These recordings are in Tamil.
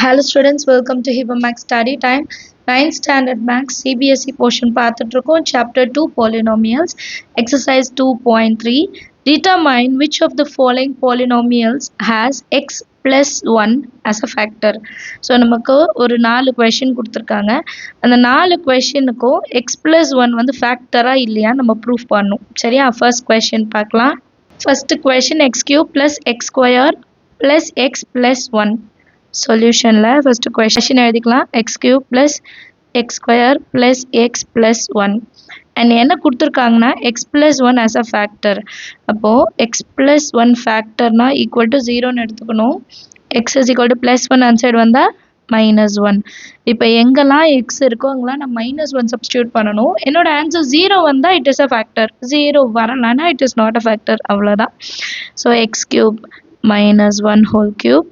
Hello students, welcome to Hiba Max Study Time. 9th Standard Max CBSE portion பார்த்துட்டு Chapter 2 Polynomials. Exercise 2.3. Determine which of the following polynomials has x plus 1 as a factor. So நமக்கு ஒரு 4 question கொடுத்திருக்காங்க. அந்த 4 questionக்கும் x plus 1 வந்து factor-ஆ இல்லையா நம்ம proof பண்ணணும். சரியா? First question பார்க்கலாம். First question x cube plus x square plus x plus 1. Solution la first question எழுதிக்கலாம் x cube plus x square plus x plus 1 and என்ன கொடுத்திருக்காங்கன்னா x plus 1 as a factor அப்போ x plus 1 factor na equal to 0 ன்னு எடுத்துக்கணும் x is equal to plus 1 அந்த சைடு வந்தா minus 1 இப்போ எங்கெல்லாம் x இருக்கோ அங்கெல்லாம் நான் minus 1 substitute பண்ணணும் என்னோட answer 0 வந்தா it is a factor 0 வரலனா it is not a factor அவ்வளவுதான் so x cube minus 1 whole cube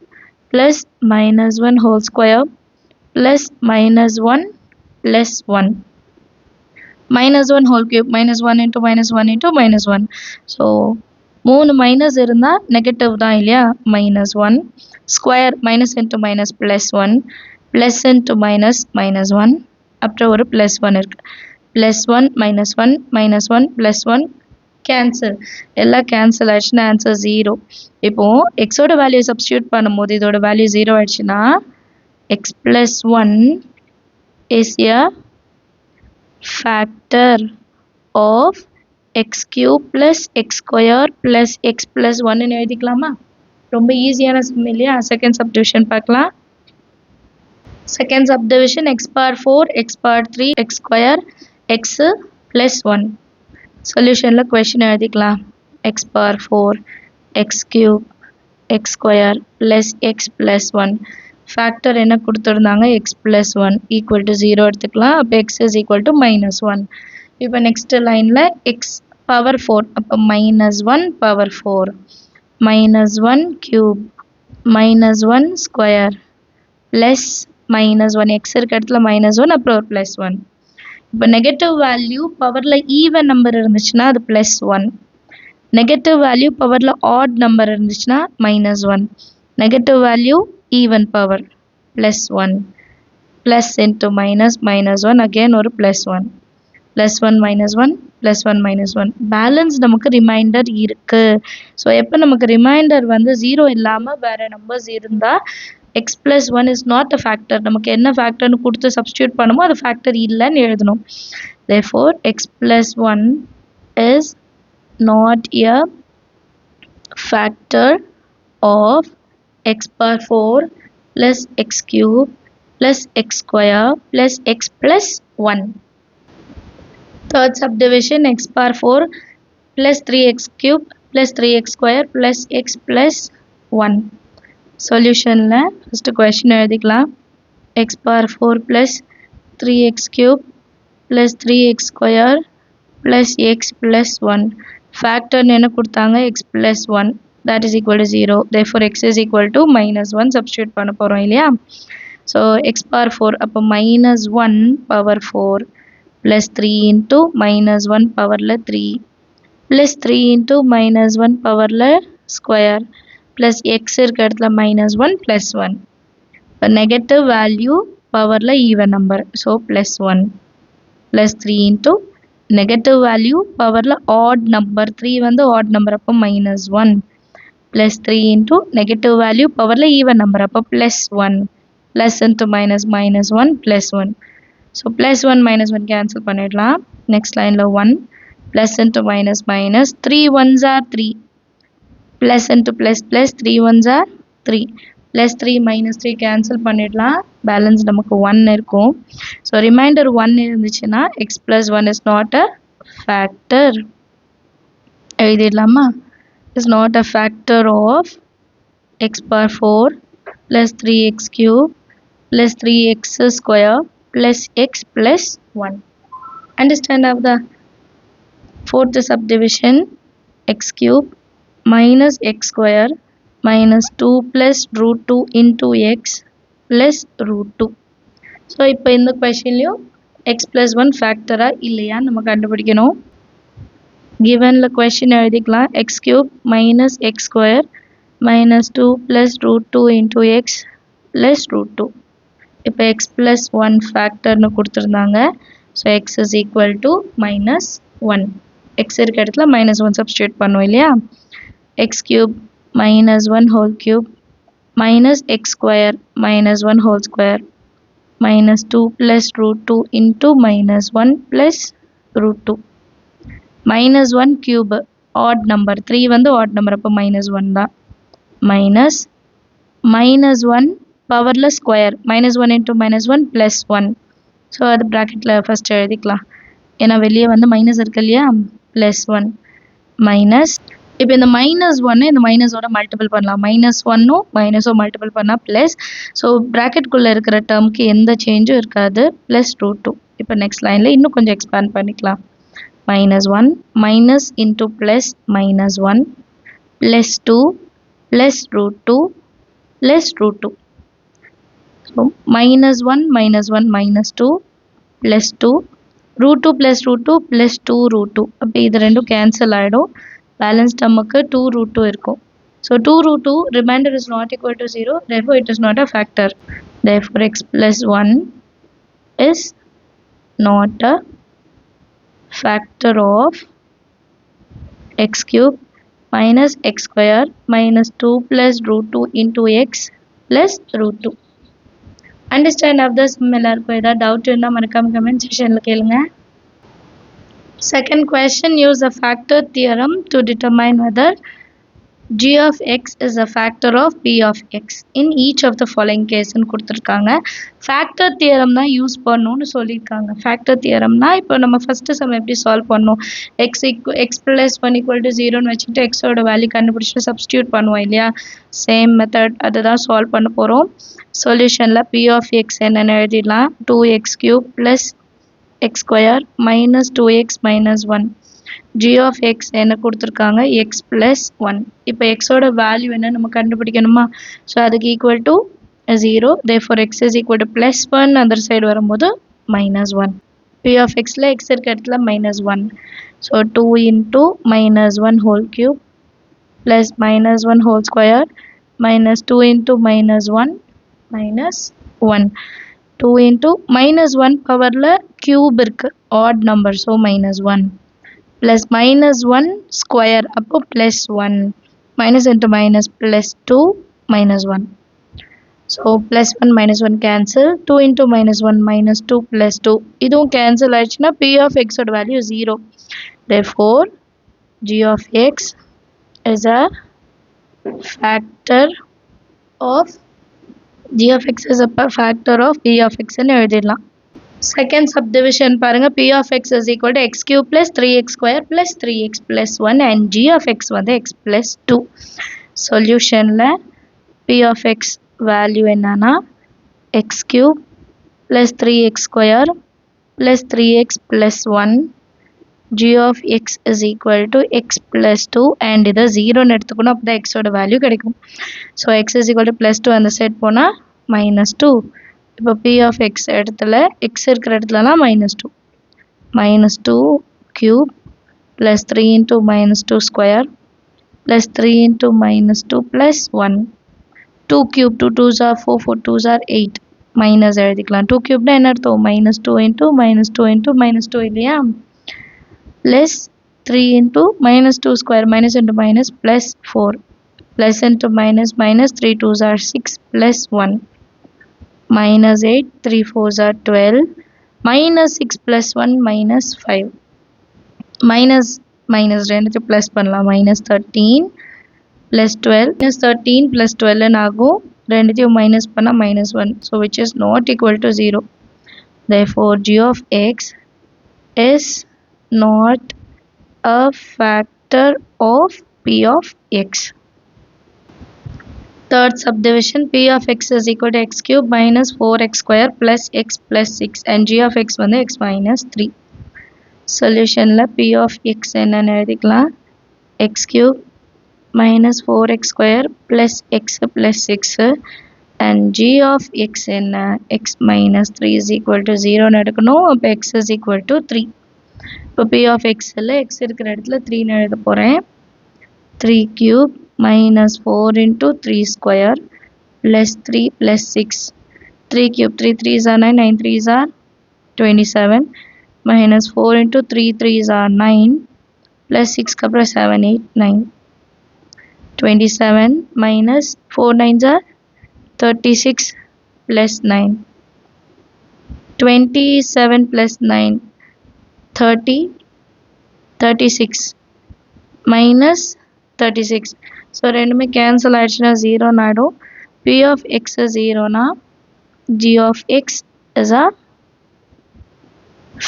plus minus 1 whole square plus minus 1 plus 1 minus 1 whole cube minus 1 into minus 1 into minus 1 so 3 minus இருந்தா negative தான் இல்லையா minus 1 square minus into minus plus 1 plus into minus minus 1 அப்புறம் ஒரு plus 1 இருக்கு plus 1 minus 1 minus 1 plus 1 cancel எல்லாம் cancel ஆயிடுச்சுன்னா answer 0 இப்போ x ஓட வேல்யூ substitute பண்ணும்போது இதோட வேல்யூ 0 ஆயிடுச்சுன்னா x plus 1 is a factor of x cube plus x square plus x plus 1 ன்னு எழுதிக்கலாமா ரொம்ப ஈஸியான சம் இல்லையா செகண்ட் சப்டிவிஷன் பார்க்கலாம் second subdivision x power 4 x power 3 x square x plus 1 சொல்யூஷன்ல question எழுதிக்கலாம் x power 4 x cube x square plus x plus 1 factor என்ன கொடுத்திருந்தாங்க x plus 1 equal to 0 எடுத்துக்கலாம் அப்ப x is equal to minus 1 இப்போ next lineல x power 4 அப்ப minus 1 power 4 minus 1 cube minus 1 square plus minus 1 x இருக்க இடத்துல minus 1 அப்புறம் plus 1 இப்போ நெகட்டிவ் வேல்யூ பவர்ல ஈவன் நம்பர் இருந்துச்சுன்னா அது பிளஸ் 1 நெகட்டிவ் வேல்யூ பவர்ல ஆட் நம்பர் இருந்துச்சுன்னா minus 1 negative value even power plus 1 plus into minus minus 1 again ஒரு plus 1 plus 1 minus 1 plus 1 minus 1 balance நமக்கு ரிமைண்டர் இருக்கு ஸோ எப்போ நமக்கு ரிமைண்டர் வந்து 0 இல்லாமல் வேற நம்பர்ஸ் இருந்தா x plus 1 is not a factor நமக்கு என்ன factorனு கொடுத்து substitute பண்ணுமோ அது factor இல்லன்னு எழுதணும் therefore x plus 1 is not a factor of x power 4 plus x cube plus x square plus x plus 1 third subdivision x power 4 plus 3x cube plus 3x square plus x plus 1 solution la first question எழுதிக்கலாம் x power 4 plus 3x cube plus 3x square plus x plus 1 factor என்ன கொடுத்தாங்க x plus 1 that is equal to 0 therefore x is equal to minus 1 substitute பண்ண போறோம் இல்லையா so x power 4 அப்போ minus 1 power 4 plus 3 into minus 1 power la 3 plus 3 into minus 1 power la square plus x இருக்க இடத்துல minus 1 plus 1 இப்போ negative value பவர்ல even number so plus 1 plus 3 into negative value பவர்ல odd number 3 வந்து odd number அப்போ minus 1 plus 3 into negative value பவர்ல even number அப்போ plus 1 plus into minus minus 1 plus 1 so plus 1 minus 1 cancel பண்ணிடலாம் next lineல 1 plus into minus minus 3 ones are 3 plus into plus plus 3 ones are 3 plus 3 minus 3 cancel பண்ணிடலாம் balance நமக்கு 1 இருக்கும் so remainder 1 இருந்துச்சுன்னா x plus 1 is not a factor எழுதிடலாமா is not a factor of x power 4 plus 3x cube plus 3x square plus x plus 1 understand of the fourth subdivision x cube minus x square minus 2 plus root 2 into x plus root 2 so இப்போ இந்த questionலயும் x plus 1 factor-ஆ இல்லையா நம்ம கண்டுபிடிக்கணும் givenல question எழுதிக்கலாம் x cube minus x square minus 2 plus root 2 into x plus root 2. இப்போ x plus 1 factorனு கொடுத்திருந்தாங்க. So x is equal to minus 1. x இருக்க இடத்துல minus 1 substitute பண்ணுவோம் இல்லையா? x cube minus 1 whole cube minus x square minus 1 whole square minus 2 plus root 2 into minus 1 plus root 2. Minus 1 cube odd number. 3 வந்து odd number அப்போ minus 1 தான். Minus minus 1 powerல square. Minus 1 into minus 1 plus 1. So அது bracketல first எழுதிக்கலாம். ஏன்னா வெளியே வந்து minus இருக்கு இல்லையா? Plus 1. Minus இப்போ இந்த minus 1 இந்த minus ஓட multiple பண்ணலாம். minus 1 minus multiple பண்ணா plus. So bracket குள்ள இருக்கிற termக்கு எந்த சேஞ்சும் இருக்காது. plus root 2. இப்போ next lineல இன்னும் கொஞ்சம் expand பண்ணிக்கலாம். minus 1 minus into plus minus 1 plus 2 plus root 2 plus root 2. So minus 1 minus 1 minus 2 plus 2 root 2 plus root 2 plus 2 root 2. அப்போ இது ரெண்டும் cancel ஆயிடும். Balance termக்கு 2 root 2 இருக்கும். So 2 root 2 remainder is not equal to 0. Therefore it is not a factor. Therefore x plus 1 is not a factor of x cube minus x square minus 2 plus root 2 into x plus root 2. Understand of the எல்லாருக்கும் ஏதாவது doubt இருந்தா மறக்காம comment sectionல கேளுங்க. Second question, use the factor theorem to determine whether g of x is a factor of p of x in each of the following case ன்னு கொடுத்திருக்காங்க. factor theorem தான் யூஸ் பண்ணணும்னு சொல்லியிருக்காங்க. factor theorem னா இப்போ நம்ம first sum எப்படி சால்வ் பண்ணோம்? x plus 1 equal to 0 ன்னு வச்சுட்டு x ஓட வேல்யூ கண்டுபிடிச்சிட்டு சப்ஸ்டிடியூட் பண்ணுவோம் இல்லையா? சேம் மெத்தட் அதுதான் சால்வ் பண்ண போகிறோம். சொல்யூஷனில் p of x என்னென்னு எழுதிடலாம். 2x cube plus x square minus 2x minus 1. g of x என்ன கொடுத்திருக்காங்க? x plus 1. இப்போ x ஓட வேல்யூ என்ன நம்ம கண்டுபிடிக்கணுமா? ஸோ அதுக்கு equal to 0. Therefore x is equal to plus 1. other side வரும்போது minus 1. p of xல x இருக்க இடத்துல minus 1. So 2 into minus 1 whole cube plus minus 1 whole square minus 2 into minus 1 minus 1. 2 into minus 1 powerல cube இருக்கு odd number, so minus 1 plus minus 1 square அப்போ plus 1 minus into minus plus 2 minus 1. So plus 1 minus 1 cancel. 2 into minus 1 minus 2 plus 2. இதுவும் cancel ஆயிடுச்சுன்னா p of x ஓட value 0. Therefore g of x is a factor of g of x is a factor of p of x ன்னு எழுதிடலாம். Second subdivision பாருங்க, p of x is equal to x cube plus 3x square plus 3x plus 1 and g of x வந்து x plus 2. Solutionல p of x value என்னன்னா x cube plus 3x square plus 3x plus 1. g of x is equal to x plus 2 and இதை 0 ன்னு எடுத்துக்கணும். அப்போ தான் x ஓட வேல்யூ கிடைக்கும். So x is equal to plus 2 அந்த சைட் போனால் minus 2. இப்போ p of x இடத்துல x இருக்கிற இடத்துலலாம் minus 2. minus 2 cube plus 3 into minus 2 square plus 3 into minus 2 plus 1. 2 cube 2 2s are 4 4 2s are 8. minus எழுதிக்கலாம். 2 cube என்ன அர்த்தம்? minus 2 into minus 2 into minus 2 இல்லையா? plus 3 into minus 2 square minus into minus plus 4 plus into minus minus 3 2s are 6 plus 1 minus 8 3 4s are 12 minus 6 plus 1 minus 5 minus minus ரெண்டுத்து plus பண்ணலாம். minus 13 plus 12 minus 13 plus 12 ன்னு ஆகும். ரெண்டுத்தையும் minus பண்ணா minus 1. So which is not equal to 0. Therefore g of x is not a factor of p of x. Third subdivision, p of x is equal to x cube minus 4x square plus x plus 6 and g of x வந்து x minus 3. Solutionல p of x என்னன்னு எழுதிக்கலாம். x cube minus 4x square plus x plus 6 and g of x என்ன x minus 3 is equal to 0 ன்னு எடுக்கணும். அப்போ x is equal to 3. இப்போ p of x ல x இருக்கிற இடத்துல 3 ன்னு எழுத போகிறேன். 3 cube minus 4 into 3 square plus 3 plus 6. 3 cube 3 3s are 9, 9 3s are 27 minus 4 into 3 3s are 9 plus 6 kapra 7 8 9. 27 minus 4 9s are 36 plus 9. 27 plus 9 30 36 minus 36. So ரெண்டுமே cancel ஆயிடுச்சுனா 0 ஆயிடும். P of x is 0 na g of x is a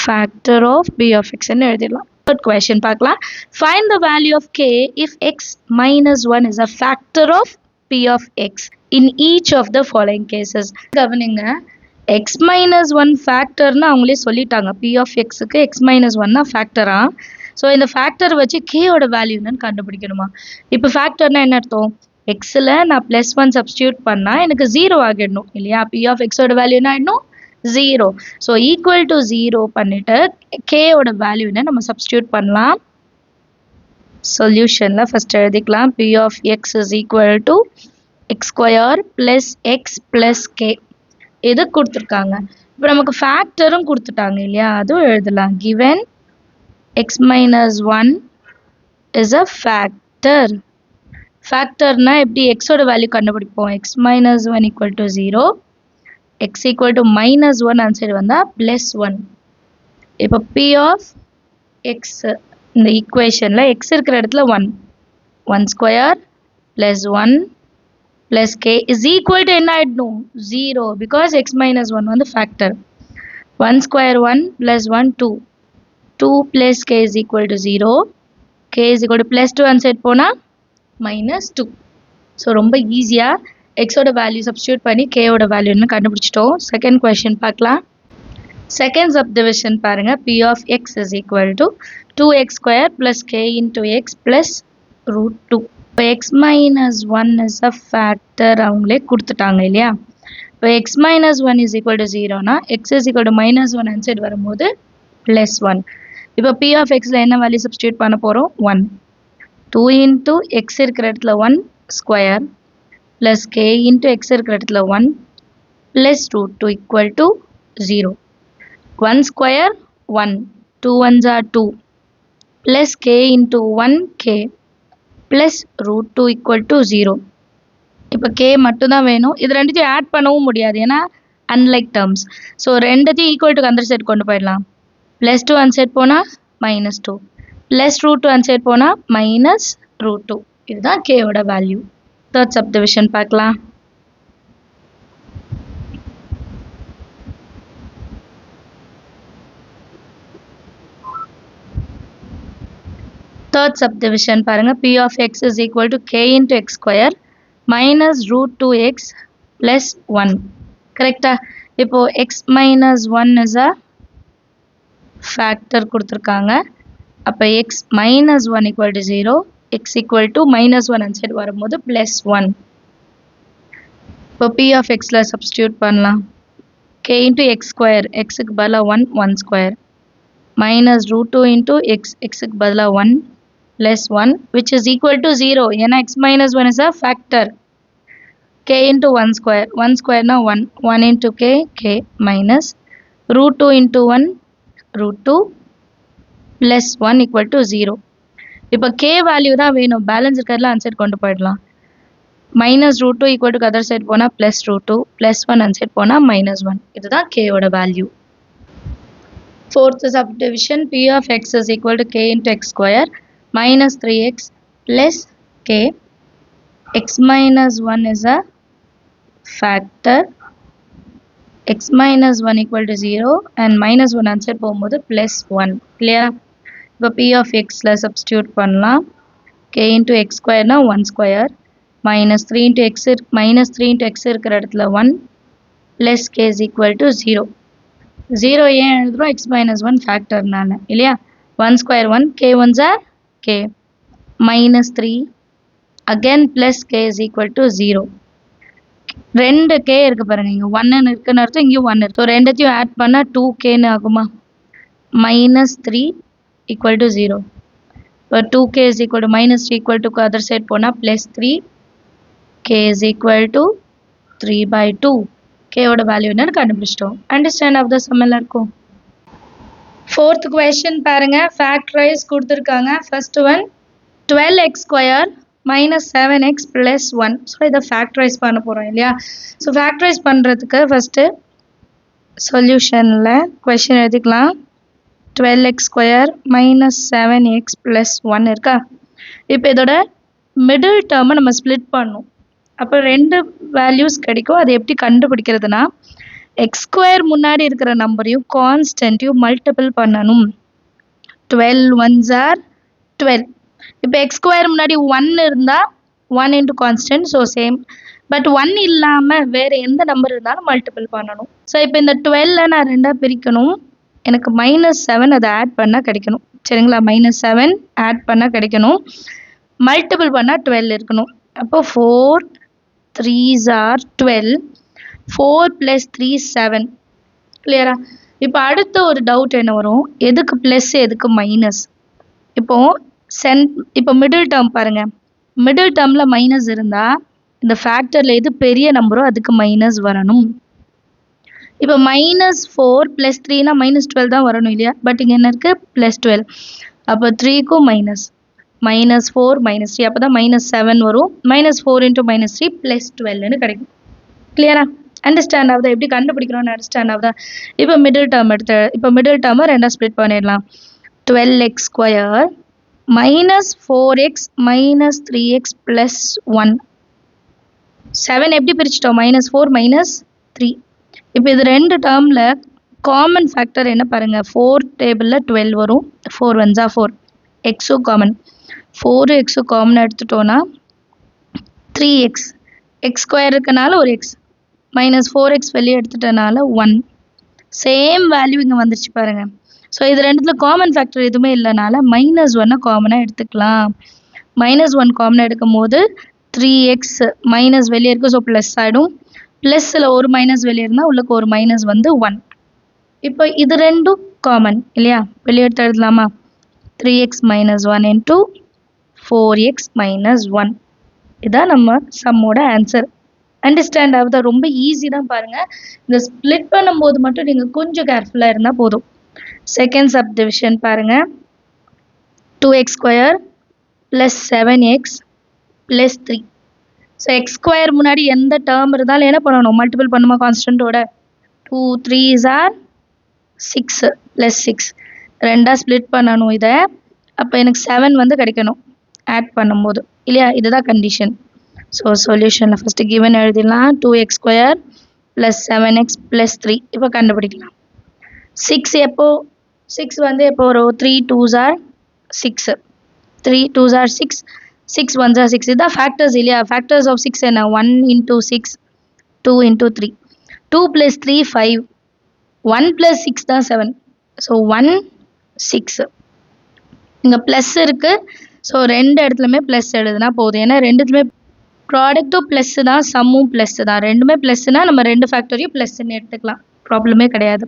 factor of p of x ன்னு எழுதிடலாம். Third question பார்க்கலாம். Find the value of k if x minus 1 is a factor of p of x in each of the following cases. கவனிங்க, x minus 1 factorனா அவங்களே சொல்லிட்டாங்க. p of x க்கு x minus 1 தான் factorா. ஸோ இந்த ஃபேக்டர் வச்சு கேயோட வேல்யூ என்னன்னு கண்டுபிடிக்கணுமா. இப்போ ஃபேக்டர்னா என்ன அர்த்தம்? எக்ஸில் நான் ப்ளஸ் 1 சப்ஸ்டியூட் பண்ணால் எனக்கு 0 ஆகிடணும் இல்லையா. பி ஆஃப் எக்ஸோட வேல்யூ என்ன ஆகிடணும்? 0. ஸோ ஈக்குவல் டு 0 பண்ணிவிட்டு கேயோட வேல்யூ என்ன நம்ம சப்ஸ்டியூட் பண்ணலாம். சொல்யூஷனில் ஃபஸ்ட் எழுதிக்கலாம். P of x is equal to x square plus x plus k. இது கொடுத்துருக்காங்க. இப்போ நமக்கு ஃபேக்டரும் கொடுத்துட்டாங்க இல்லையா, அதுவும் எழுதலாம். Given x minus 1 is a factor. ஃபேக்டர்னா எப்படி எக்ஸோட வேல்யூ கண்டுபிடிப்போம்? x minus 1 equal to 0, x equal to minus 1 answer வந்தால் plus 1. இப்போ p of x இந்த ஈக்குவேஷனில் x இருக்கிற இடத்துல 1, 1 square plus 1 plus k is equal to என்ன ஆகிடணும்? 0, because x minus 1 வந்து factor. 1 square 1 plus 1 2. 2 plus k is equal to 0. K is equal to plus 2 answer போனா minus 2. ஸோ ரொம்ப ஈஸியாக எக்ஸோட வேல்யூ சப்ஸ்டியூட் பண்ணி கேயோட வேல்யூன்னு கண்டுபிடிச்சிட்டோம். செகண்ட் கொஷின் பார்க்கலாம். செகண்ட் சப்டிவிஷன் பாருங்கள். p of x is equal to 2x square plus k into x plus root 2. இப்போ x minus 1 is a factor அவங்களே கொடுத்துட்டாங்க இல்லையா. இப்போ x minus 1 is equal to 0னா x is equal to minus 1 answer வரும்போது plus 1. இப்போ p of xல என்ன வேல்யூ சப்ஸ்டியூட் பண்ண போகிறோம்? 1. 2 into x இருக்கிற இடத்துல 1 square plus k into x இருக்கிற இடத்துல 1 plus root 2 equal to 0. 1 square 1, 2 ones are 2 plus k into 1 k plus root 2 equal to 0. இப்போ k மட்டும்தான் வேணும். இது ரெண்டுத்தையும் ஆட் பண்ணவும் முடியாது, ஏன்னா அன்லைக் டேர்ம்ஸ். ஸோ ரெண்டுத்தையும் ஈக்குவல் டு அந்த சைட் கொண்டு போயிடலாம். plus 2 answer போனால் minus 2, plus root 2 answer போனால் minus root 2. இதுதான் k ஓட வேல்யூ. தேர்ட் சப்டிவிஷன் பார்க்கலாம். தேர்ட் சப்டிவிஷன் பாருங்கள். p of x is equal to k into x square minus root 2x plus 1. கரெக்டா? இப்போ x minus 1 is a factor கொடுத்துருக்காங்க. அப்போ x minus 1 equal to 0, x equal to minus 1 answer வரும்போது plus 1. இப்போ p of xல சப்ஸ்டியூட் பண்ணலாம். k into x square, xக்கு பதிலாக 1, 1 square minus root 2 into x, xக்கு பதிலாக 1 plus 1 which is equal to 0, ஏன்னா x minus 1 is a factor. k into 1 square, 1 square na 1, 1 into k, k minus root 2 into 1, root 2 plus 1 equal to 0. இப்போ k வேல்யூ தான் வேணும், பேலன்ஸ் இருக்கிறதுல ஆன்சர் கொண்டு போயிடலாம். Minus root 2 equal to other side போனால் ப்ளஸ் ரூட் 2 ப்ளஸ் 1 ஆன்சர் போனால் minus 1. இதுதான் கேயோட value. Fourth subdivision p of x is equal to k into x square minus 3x plus k. x minus 1 is a factor. x minus 1 equal to 0 and minus 1 answer போகும்போது plus 1. clear? இப்போ p of xல substitute பண்ணலாம். k into x square na 1 square minus 3 into x இருக்கிற இடத்துல 1 plus k is equal to 0. 0 ஏன் எழுதுறோம்? x minus 1 ஃபேக்டர்னால இல்லையா. 1 square 1, k 1s are k minus 3 again plus k is equal to 0. ரெண்டு k இருக்கு பாருங்க, இங்க 1 இருக்குன்னு அர்த்தம், இங்கேயும் 1 இருக்கு. ஸோ ரெண்டத்தையும் ஆட் பண்ணால் 2kன்னு ஆகுமா. minus 3 equal to 0. இப்போ 2k is equal to minus 3 equal to other side போனால் plus 3 k is equal to 3/2. K ஓட வேல்யூ என்னன்னு கண்டுபிடிச்சிட்டோம். அண்டர்ஸ்டாண்ட் ஆஃப் த சம் எல்லாருக்கும். ஃபோர்த் கொஸ்டின் பாருங்க, ஃபேக்டரைஸ் கொடுத்துருக்காங்க. First one 12x square minus 7x plus 1. So இதை ஃபேக்டரைஸ் பண்ண போகிறோம் இல்லையா? ஸோ ஃபேக்டரைஸ் பண்ணுறதுக்கு ஃபஸ்ட்டு சொல்யூஷனில் கொஸ்டின் எழுதிக்கலாம். 12x square minus 7x plus 1 இருக்கா? இப்போ இதோட மிடில் டேர்மை நம்ம ஸ்ப்ளிட் பண்ணணும். அப்போ ரெண்டு வேல்யூஸ் கிடைக்கும். அது எப்படி கண்டுபிடிக்கிறதுனா, எக்ஸ் ஸ்கொயர் முன்னாடி இருக்கிற நம்பரையும் கான்ஸ்டன்ட்டையும் மல்டிபிள் பண்ணணும். 12 1s are 12. இப்போ எக்ஸ் ஸ்கொயர் முன்னாடி 1 இருந்தால் 1 into constant, so same. But 1 இல்லாமல் வேறு எந்த நம்பர் இருந்தாலும் மல்டிபிள் பண்ணணும். ஸோ இப்போ இந்த 12 நான் ரெண்டாக பிரிக்கணும். எனக்கு -7 அதை ஆட் பண்ணால் கிடைக்கணும். சரிங்களா? -7 ஆட் பண்ணால் கிடைக்கணும். மல்டிபிள் பண்ணால் 12 இருக்கணும். அப்போ 4 3s are 12. 4 + 3 7. கிளியரா? இப்போ அடுத்த ஒரு டவுட் என்ன வரும், எதுக்கு ப்ளஸ் எதுக்கு மைனஸ்? இப்போ மிடில் டேர்ம் பாருங்கள். மிடில் டேர்மில் மைனஸ் இருந்தால் இந்த ஃபேக்டரில் எது பெரிய நம்பரோ அதுக்கு மைனஸ் வரணும். இப்போ -4 + 3னா -12 தான் வரணும் இல்லையா? பட் இங்கே என்ன இருக்குது? +12. அப்போ 3க்கும் மைனஸ், -4 -3, அப்போ தான் -7 வரும். -4 × -3 +12ன்னு கிடைக்கும். கிளியரா? அண்டர்ஸ்டாண்ட் ஆகுதா? எப்படி கண்டுபிடிக்கிறோன்னு அண்டர்ஸ்டாண்ட் ஆகுதா? இப்போ மிடில் டேர்மை ரெண்டாக ஸ்ப்ளிட் பண்ணிடலாம். 12x square -4x -3x + 1. 7 எப்படி பிரிச்சிட்டோம்? -4 -3. இப்போ இது ரெண்டு டேர்மில் காமன் ஃபேக்டர் என்ன பாருங்கள். 4 டேபிளில் 12 வரும். 4 1s are 4. எக்ஸும் காமன். 4 எக்ஸும் காமன் எடுத்துட்டோன்னா 3x. எக்ஸ் ஸ்கொயர் இருக்கனால ஒரு எக்ஸ், -4x வெளியே எடுத்துட்டனால 1. சேம் வேல்யூ இங்கே வந்துருச்சு பாருங்கள். ஸோ இது ரெண்டுத்தில் காமன் ஃபேக்டர் எதுவுமே இல்லைனால -1 காமனாக எடுத்துக்கலாம். -1 காமனாக எடுக்கும் போது 3x மைனஸ் வெளியே இருக்குது, ஸோ ப்ளஸ் ஆகிடும். ப்ளஸில் ஒரு மைனஸ் வெளியே இருந்தால் உள்ளுக்கு ஒரு மைனஸ் வந்து 1. இப்போ இது ரெண்டும் காமன் இல்லையா? வெளியே எடுத்து எழுதலாமா? 3x - 1 × 4x - 1. இதான் நம்ம சம்மோட ஆன்சர். அண்டர்ஸ்டாண்ட் ஆகுதா? ரொம்ப ஈஸி தான் பாருங்கள். இந்த ஸ்ப்ளிட் பண்ணும்போது மட்டும் நீங்கள் கொஞ்சம் கேர்ஃபுல்லாக இருந்தால் போதும். செகண்ட் சப்டிவிஷன் பாருங்கள். 2x square + 7x + 3. So x square முன்னாடி எந்த டேர்ம் இருந்தாலும் என்ன பண்ணணும்? மல்டிபிள் பண்ணுமா கான்ஸ்டன்ட்டோட. 2 3s are 6 + 6. ரெண்டாக ஸ்ப்ளிட் பண்ணணும் இதை. அப்போ எனக்கு 7 வந்து கிடைக்கணும் ஆட் பண்ணும்போது இல்லையா? இதுதான் கண்டிஷன். ஸோ சொல்யூஷனில் ஃபஸ்ட்டு கிவன் எழுதிடலாம். 2x square + 7x + 3. இப்போ கண்டுபிடிக்கலாம். 6 வந்து எப்போ வரும்? 3 2s are 6. 3 2s are 6. 6 1s are 6. இதுதான் ஃபேக்டர்ஸ் இல்லையா? ஃபேக்டர்ஸ் ஆஃப் 6 என்ன? 1 × 6, 2 × 3. 2 + 3 5. 1 + 6 தான் 7. ஸோ 1 6. இங்கே ப்ளஸ் இருக்குது. ஸோ ரெண்டு இடத்துலையுமே ப்ளஸ் எழுதுனா போதும். ஏன்னா ரெண்டுத்துலையுமே ப்ராடக்ட்டும் ப்ளஸ்ஸு தான், சம்மும் ப்ளஸ்ஸு தான். ரெண்டுமே ப்ளஸ்ஸுனா நம்ம ரெண்டு ஃபேக்டரையும் ப்ளஸ்ன்னு எடுத்துக்கலாம், ப்ராப்ளமே கிடையாது.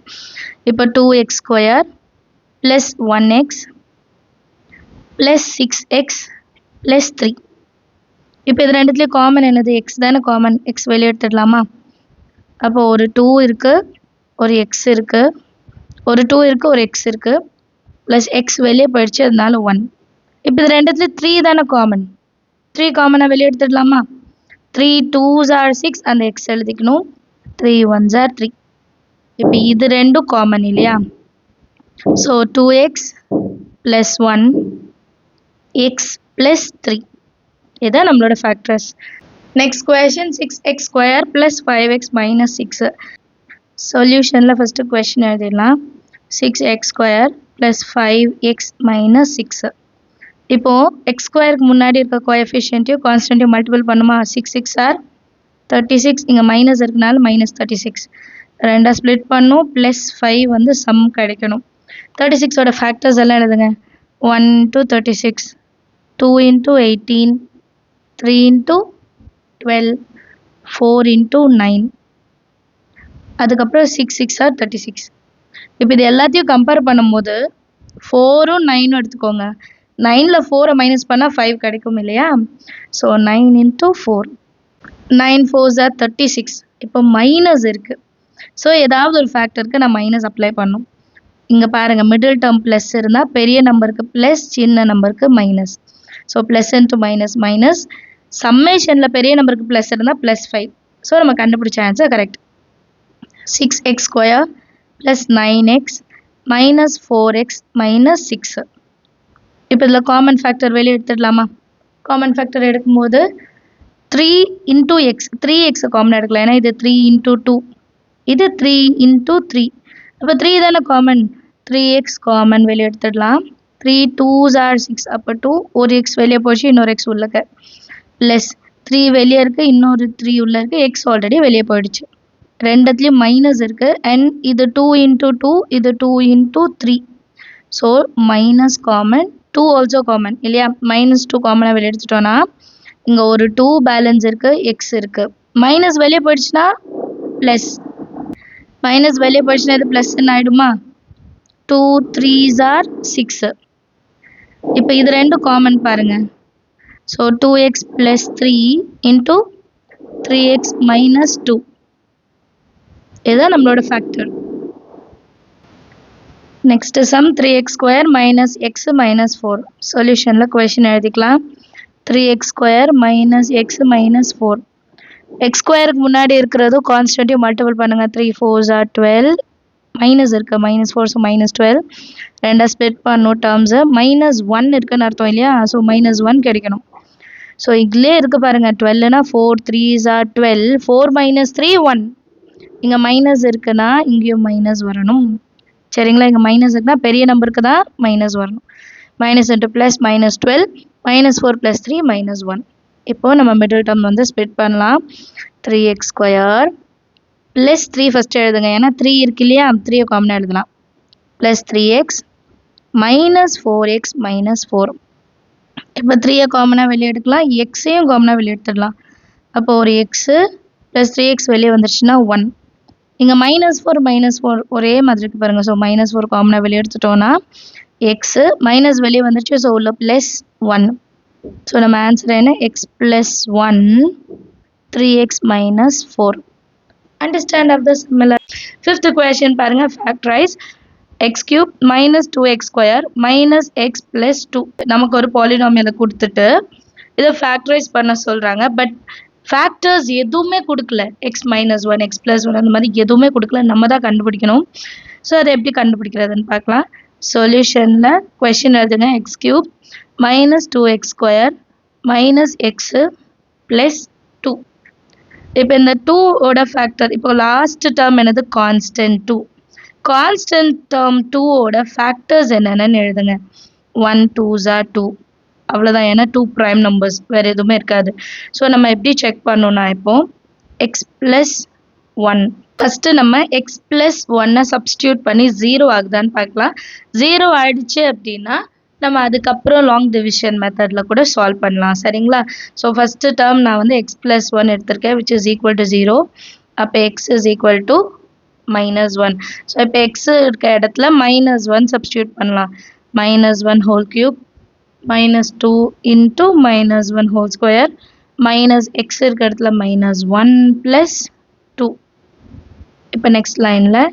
இப்போ 2x ஸ்கொயர் + 1x + 6x + 3. இப்போ இது ரெண்டுத்துலேயும் காமன் என்னது? எக்ஸ் தானே காமன். எக்ஸ் வெளியே எடுத்துடலாமா? அப்போ ஒரு 2 இருக்குது, ஒரு எக்ஸ் இருக்குது, ஒரு 2 இருக்குது, ஒரு எக்ஸ் இருக்குது, ப்ளஸ் எக்ஸ் வெளியே போயிடுச்சு, அதனால 1. இப்போ இது ரெண்டுத்துலேயும் 3 தானே காமன். 3 காமனாக வெளியே எடுத்துடலாமா? 3 2s are 6, அந்த எக்ஸ் எழுதிக்கணும். 3 1s are 3. இப்போ இது ரெண்டும் காமன் இல்லையா? So 2x + 1 x + 3. இதுதான் நம்மளோட factors. Next question 6x square + 5x - 6. சொல்யூஷனில் ஃபஸ்ட்டு கொஷின் எழுதிடலாம். 6x square + 5x - 6. இப்போது எக்ஸ் ஸ்கொயருக்கு முன்னாடி இருக்க கோஎஃபிஷியன்ட்டையும் கான்ஸ்டன்ட்டையும் மல்டிபிள் பண்ணுமா? 6 6 are 36. இங்கே மைனஸ் இருக்கனால -36. ரெண்டாக ஸ்ப்ளிட் பண்ணும். +5 வந்து சம் கிடைக்கணும். 36ஓட ஃபேக்டர்ஸ் எல்லாம் எழுதுங்க. 1 × 36, 2 × 18, 3 × 12, 4 × 9. அதுக்கப்புறம் 6 6 are 36. இப்போ இது எல்லாத்தையும் கம்பேர் பண்ணும்போது 4ம் 9ம் எடுத்துக்கோங்க. 9ல் 4 மைனஸ் பண்ணால் 5 கிடைக்கும் இல்லையா? ஸோ 9 × 4. 9 4s are 36. இப்போ மைனஸ் இருக்கு. ஸோ ஏதாவது ஒரு ஃபேக்டருக்கு நான் மைனஸ் அப்ளை பண்ணும். இங்கே பாருங்க மிடில் டேர்ம் ப்ளஸ் இருந்தால் பெரிய நம்பருக்கு ப்ளஸ் சின்ன நம்பருக்கு minus. So plus into minus minus சம்மேஷனில் பெரிய நம்பருக்கு ப்ளஸ் இருந்தால் ப்ளஸ் 5. ஸோ நம்ம கண்டுபிடிச்ச answer correct. 6x square plus 9x minus 4x minus 6. இப்போ இதில் காமன் ஃபேக்டர் வெளியே எடுத்துடலாமா? காமன் ஃபேக்டர் எடுக்கும்போது 3 into x 3x காமன் எடுக்கலாம். ஏன்னா இது 3 into 2 இது 3 into 3. அப்போ 3 தானே காமன். 3x காமன் வெளியே எடுத்துடலாம். 3 2s are 6. அப்போ 2 ஒரு x வெளியே போச்சு இன்னொரு x உள்ள இருக்கு. ப்ளஸ் 3 வெளியே இருக்கு இன்னொரு 3 உள்ள இருக்கு. x ஆல்ரெடி வெளியே போயிடுச்சு. ரெண்டுத்துலேயும் மைனஸ் இருக்கு. அண்ட் இது 2 into 2 இது 2 into 3. So minus common 2 also common இல்லையா? மைனஸ் 2 காமனாக வெளியே எடுத்துட்டோன்னா இங்கே ஒரு 2 பேலன்ஸ் இருக்குது, எக்ஸ் இருக்குது. மைனஸ் வெளியே போயிடுச்சுன்னா ப்ளஸ். மைனஸ் வெளியே போயிடுச்சுன்னா இது ப்ளஸ்ன்னு ஆகிடுமா? 2 3s are 6. இப்போ இது ரெண்டும் காமன் பாருங்கள். So 2x + 3 into 3x - 2. இதுதான் நம்மளோட factor. Next sum 3x square minus X minus 4. சொல்யூஷனில் கொஷின் எழுதிக்கலாம். 3x square minus X minus 4. X ஸ்கொயருக்கு முன்னாடி இருக்கிறதும் கான்ஸ்டன்ட்டையும் மல்டிபிள் பண்ணுங்கள். 3 4s are 12. மைனஸ் இருக்குது மைனஸ் 4 ஸோ மைனஸ் 12. ரெண்டாக ஸ்ப்ளிட் பண்ணும் டேர்ம்ஸை. -1 இருக்குன்னு அர்த்தம் இல்லையா? ஸோ -1 கிடைக்கணும். ஸோ இதிலே இருக்குது பாருங்கள். 12னா 4 3s are 12. 4 - 3 1. இங்கே மைனஸ் இருக்குன்னா இங்கேயும் மைனஸ் வரணும். சரிங்களா? இங்கே மைனஸ் இருக்குன்னா பெரிய நம்பருக்கு தான் மைனஸ் வரணும். Minus into plus -12 -4 + 3 -1. இப்போது நம்ம மிடில் டேர்ம் வந்து ஸ்ப்ளிட் பண்ணலாம். 3x ஸ்கொயர் ப்ளஸ் 3 ஃபஸ்ட்டு எழுதுங்க. ஏன்னா 3 இருக்கு இல்லையா? 3 காமனாக எழுதலாம். Plus 3x - 4x - 4. இப்போ 3 காமனாக வெளியே எடுக்கலாம். எக்ஸையும் காமனாக வெளியே எடுத்துடலாம். அப்போ ஒரு எக்ஸு ப்ளஸ் 3x வெளியே வந்துருச்சுன்னா 1. இங்கே -4 -4 ஒரே மாதிரி இருக்கு பாருங்கள். ஸோ -4 காமனாக வெளியே எடுத்துட்டோன்னா எக்ஸு மைனஸ் வெளியே வந்துருச்சு. ஸோ உள்ள +1. ஸோ நம்ம ஆன்சர் என்ன? x + 1 3x - 4. Understand of the similar. Fifth question பாருங்கள். Factorise x³ - 2x square - x + 2. நமக்கு ஒரு பாலினாமியலை கொடுத்துட்டு இதை ஃபேக்டரைஸ் பண்ண சொல்கிறாங்க. பட் ஃபேக்டர்ஸ் எதுவுமே கொடுக்கல. x - 1 x + 1 அந்த மாதிரி எதுவுமே கொடுக்கல. நம்ம தான் கண்டுபிடிக்கணும். ஸோ அதை எப்படி கண்டுபிடிக்கிறதுன்னு பார்க்கலாம். சொல்யூஷனில் கொஷின் எழுதுங்க. x³ - 2x square - x + 2. இப்போ இந்த 2 ஓட ஃபேக்டர் இப்போ லாஸ்ட் டேர்ம் என்னது? கான்ஸ்டன்ட் 2. கான்ஸ்டன்ட் டேர்ம் 2 ஓட ஃபேக்டர்ஸ் என்னென்னு எழுதுங்க. 1 2s are 2. அவ்வளோதான். ஏன்னா 2 ப்ரைம் நம்பர்ஸ், வேறு எதுவுமே இருக்காது. ஸோ நம்ம எப்படி செக் பண்ணோன்னா இப்போது x + 1 ஃபஸ்ட்டு நம்ம x + 1 சப்ஸ்டியூட் பண்ணி 0 ஆகுதான்னு பார்க்கலாம். 0 ஆயிடுச்சு அப்படின்னா நம்ம அதுக்கப்புறம் லாங் டிவிஷன் மெத்தடில் கூட சால்வ் பண்ணலாம். சரிங்களா? ஸோ ஃபஸ்ட்டு டேர்ம் நான் வந்து x + 1 எடுத்திருக்கேன் which is equal to 0. அப்போ x is equal to -1. So இப்போ x இருக்க இடத்துல -1 சப்ஸ்டியூட் பண்ணலாம். -1 whole cube -2 into -1 whole square -x இருக்க இடத்துல -1 + 2. இப்போ நெக்ஸ்ட் லைனில்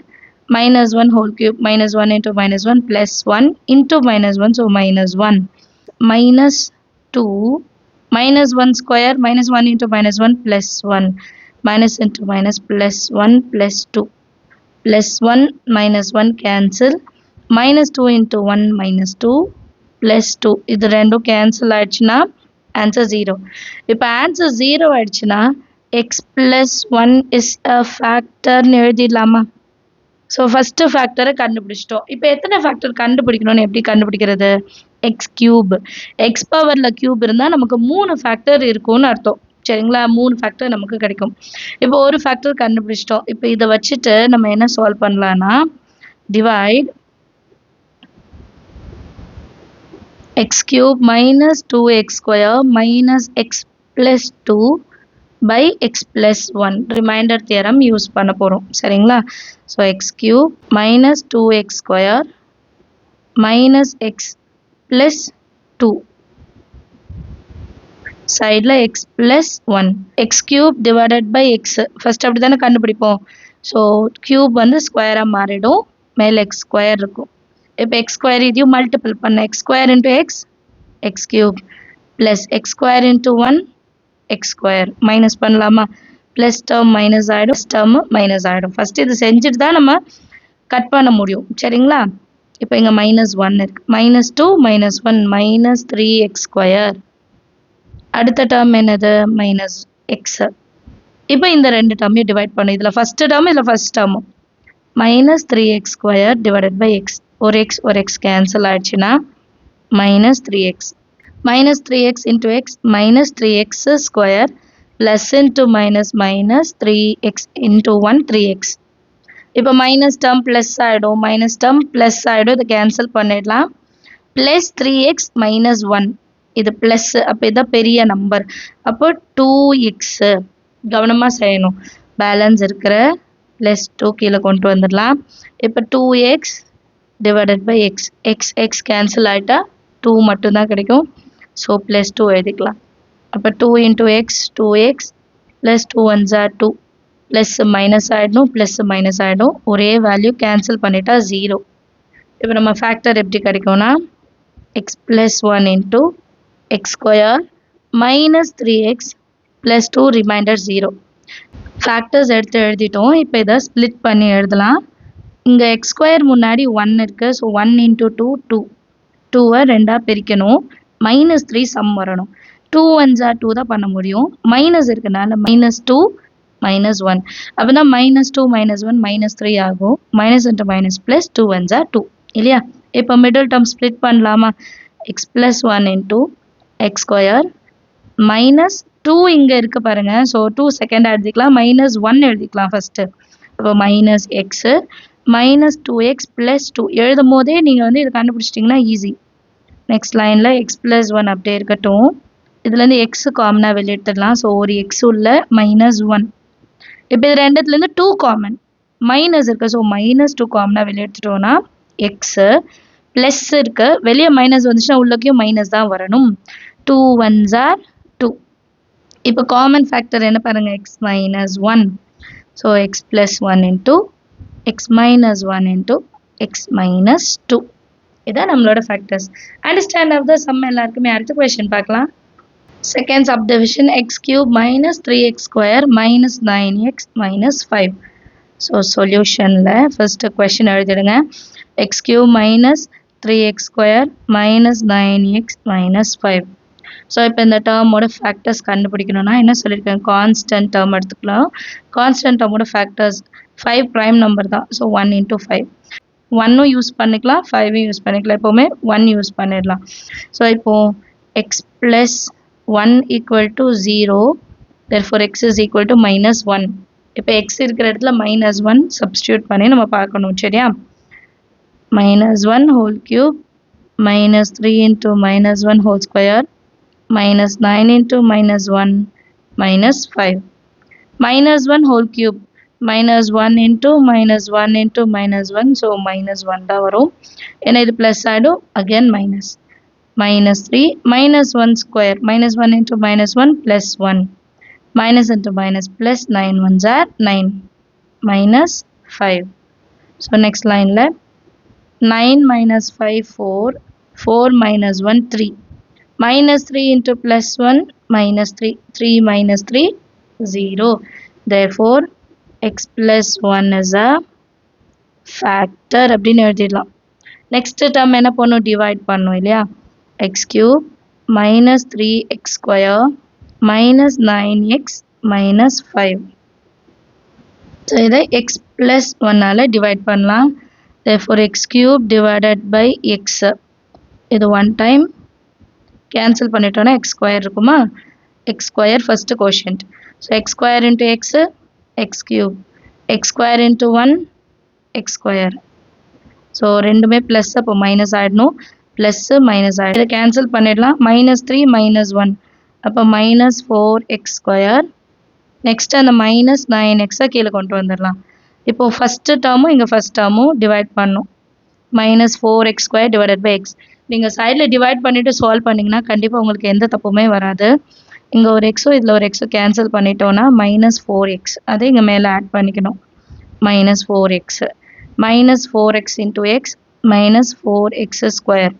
-1 whole cube -1 into -1 + 1 into -1 so -1 -2 -1 square -1 into -1 + 1 minus into minus +1 + 2 +1 -1 cancel -2 into 1 -2 +2 இது ரெண்டும் கேன்சல் ஆயிடுச்சுன்னா ஆன்சர் 0. இப்போ ஆன்சர் 0 ஆயிடுச்சுன்னா x + 1 is a factor எழுதிடலாமா? ஸோ ஃபஸ்ட்டு ஃபேக்டரை கண்டுபிடிச்சிட்டோம். இப்போ எத்தனை ஃபேக்டர் கண்டுபிடிக்கணும்னு எப்படி கண்டுபிடிக்கிறது? x³ எக்ஸ் பவரில் க்யூப் இருந்தால் நமக்கு 3 ஃபேக்டர் இருக்கும்னு அர்த்தம். சரிங்களா? 3 ஃபேக்டர் நமக்கு கிடைக்கும். இப்போ ஒரு ஃபேக்டர் கண்டுபிடிச்சிட்டோம். இப்போ இதை வச்சுட்டு நம்ம என்ன சால்வ் பண்ணலான்னா divide x³ - 2x square - x + 2 by x + 1 remainder theorem use பண்ண போகிறோம். சரிங்களா? So x³ - 2x square - x + 2 சைடில் x plus one x cube divided by x first அப்படி தானே கண்டுபிடிப்போம். ஸோ கியூப் வந்து ஸ்கொயராக மாறிடும், மேலே எக்ஸ் ஸ்கொயர் இருக்கும். இப்போ எக்ஸ் ஸ்கொயர் இதையும் மல்டிபிள் பண்ண X square into X X cube plus X square into one X square minus பண்ணலாமா, ப்ளஸ் டேர்ம் மைனஸ் ஆகிடும், டேர்மு மைனஸ் ஆகிடும். ஃபஸ்ட்டு இது செஞ்சுட்டு தான் நம்ம கட் பண்ண முடியும் சரிங்களா. இப்போ இங்கே மைனஸ் ஒன் இருக்குது, minus two minus one minus three X square. அடுத்த டேர்ம் என்னது மைனஸ் எக்ஸு. இப்போ இந்த ரெண்டு டேர்மையும் டிவைட் பண்ணும், இதில் ஃபஸ்ட்டு டேர்மு இதில் ஃபஸ்ட் டேர்மும் minus three X square divided by X. ஒரு எக்ஸ் கேன்சல் ஆயிடுச்சுன்னா minus three X minus 3x into x minus 3x square plus into minus minus 3x into 1 3x. இப்போ மைனஸ் டேர்ம் ப்ளஸ் ஆகிடும், மைனஸ் டேர்ம் ப்ளஸ் ஆகிடும், இதை கேன்சல் பண்ணிடலாம். ப்ளஸ் 3x மைனஸ் ஒன் இது ப்ளஸ், அப்போ இதான் பெரிய நம்பர், அப்போ 2x. கவனமாக செய்யணும், பேலன்ஸ் இருக்கிற ப்ளஸ் 2 கீழே கொண்டு வந்துடலாம். இப்போ 2x divided by x x x cancel ஆகிட்டா 2 மட்டும்தான் கிடைக்கும். ஸோ ப்ளஸ் 2 எழுதிக்கலாம். அப்போ 2 இன்ட்டு எக்ஸ் 2x ப்ளஸ் 2 1 ஜார் 2 ப்ளஸ் மைனஸ் ஆகிடும், ப்ளஸ் மைனஸ் ஆகிடும், ஒரே வேல்யூ கேன்சல் பண்ணிட்டா 0. இப்போ நம்ம ஃபேக்டர் எப்படி கிடைக்கும்னா x plus 1 into x square minus 3x plus 2 remainder 0. Factors எடுத்து எழுதிட்டோம். இப்போ இதை ஸ்ப்ளிட் பண்ணி எழுதலாம். இங்கே எக்ஸ் ஸ்கொயர் முன்னாடி 1 இருக்குது, ஸோ 1 இன்ட்டு 2 2 2வை ரெண்டாக பிரிக்கணும், மைனஸ் 3 சம் வரணும். 2 1 ஜார் 2 தான் பண்ண முடியும், மைனஸ் இருக்கனால மைனஸ் 2 மைனஸ் 1, அப்போ தான் மைனஸ் 2 மைனஸ் 1 மைனஸ் 3 ஆகும். மைனஸ் இன்ட்டு மைனஸ் ப்ளஸ் 2 1 ஜார் 2 இல்லையா. இப்போ மிடில் டேர்ம் ஸ்ப்ளிட் பண்ணலாமா, x plus 1 into x square minus 2 இங்கே இருக்கு பாருங்க, ஸோ 2 செகண்ட் எழுதிக்கலாம், மைனஸ் 1 எழுதிக்கலாம் ஃபஸ்ட்டு. அப்போ minus x minus 2x plus 2 எழுதும் போதே நீங்கள் வந்து இதை கண்டுபிடிச்சிட்டிங்கன்னா ஈஸி. நெக்ஸ்ட் லைனில் எக்ஸ் ப்ளஸ் 1 அப்படியே இருக்கட்டும், இதுலேருந்து எக்ஸு காமனாக வெளியெடுத்துடலாம். ஸோ ஒரு எக்ஸ் உள்ள மைனஸ் 1. இப்போ இது ரெண்டுத்துலேருந்து 2 காமன், மைனஸ் இருக்குது, ஸோ மைனஸ் 2 காமனாக வெளியே எடுத்துட்டோன்னா எக்ஸு ப்ளஸ் இருக்கு, வெளியே மைனஸ் வந்துச்சுன்னா உள்ளக்கையும் மைனஸ் தான் வரணும். 2 1 ஜார் 2. இப்போ காமன் ஃபேக்டர் என்ன பாருங்கள், X minus 1. So X plus 1 into X minus 1 into X minus 2. இதான் நம்மளோட factors. Understand of the sum எல்லாருக்குமே. அடுத்த கொஸ்டின் பார்க்கலாம். Second subdivision X cube minus 3x square minus 9x minus 5. So சொல்யூஷனில் ஃபர்ஸ்ட் கொஸ்டின் எழுதிடுங்க, X cube minus 3x square minus 9x minus 5. So இப்போ இந்த டேர்மோட ஃபேக்டர்ஸ் கண்டுபிடிக்கணும்னா என்ன சொல்லியிருக்கேன், கான்ஸ்டன்ட் டேர்ம் எடுத்துக்கலாம். கான்ஸ்டன்ட் டேர்மோட ஃபேக்டர்ஸ் 5 ப்ரைம் நம்பர் தான், ஸோ 1 இன்ட்டு 5. 1 யூஸ் பண்ணிக்கலாம், 5 யூஸ் பண்ணிக்கலாம், எப்போவுமே 1 யூஸ் பண்ணிடலாம். ஸோ இப்போது X plus 1 equal to 0, therefore X is equal to minus 1. இப்போ எக்ஸ் இருக்கிற இடத்துல மைனஸ் 1 சப்ஸ்டியூட் பண்ணி நம்ம பார்க்கணும் சரியா. Minus 1 whole cube minus 3 into minus 1 whole square minus 9 into minus 1 minus 5. Minus 1 whole cube minus 1 into minus 1 into minus 1, so minus 1 தான் வரும். ஏன்னா இது ப்ளஸ் ஆகிடும், again minus. Minus 3 minus 1 square minus 1 into minus 1 plus 1 minus into minus plus 9 1 ஜார் 9 மைனஸ் 5. ஸோ நெக்ஸ்ட் லைனில் 9 minus 5 4, 4 minus 1 3, minus 3 into plus 1 minus 3, 3 minus 3 0. therefore x plus 1 is a factor அப்படின்னு எழுதிடலாம். நெக்ஸ்ட் டேர்ம் என்ன பண்ணும், டிவைட் பண்ணும் இல்லையா. X cube minus 3x square minus 9x minus 5. So இதை எக்ஸ் ப்ளஸ் 1ஆல் டிவைட் பண்ணலாம். therefore x cube divided by x, இது 1 டைம் கேன்சல் பண்ணிட்டோன்னா எக்ஸ் ஸ்கொயர் இருக்குமா. X square first quotient, so x square into x x cube, x square into 1 x square. So ரெண்டுமே ப்ளஸ், அப்போ மைனஸ் ஆகிடணும், ப்ளஸ்ஸு மைனஸ் ஆகிடும், இதை கேன்சல் பண்ணிடலாம். மைனஸ் 3 மைனஸ் 1, அப்போ மைனஸ் 4x ஸ்கொயர். நெக்ஸ்ட் அந்த மைனஸ் 9xை கீழே கொண்டு வந்துடலாம். இப்போது ஃபஸ்ட்டு டேர்மும் இங்கே ஃபஸ்ட் டேர்மும் டிவைட் பண்ணணும். Minus 4x square divided by x. நீங்கள் சைடில் டிவைட் பண்ணிவிட்டு சால்வ் பண்ணிங்கன்னா கண்டிப்பாக உங்களுக்கு எந்த தப்புமே வராது. இங்கே ஒரு எக்ஸோ இதில் ஒரு எக்ஸோ கேன்சல் பண்ணிட்டோன்னா -4x அதை இங்கே மேலே ஆட் பண்ணிக்கணும். -4x -4x into x -4x square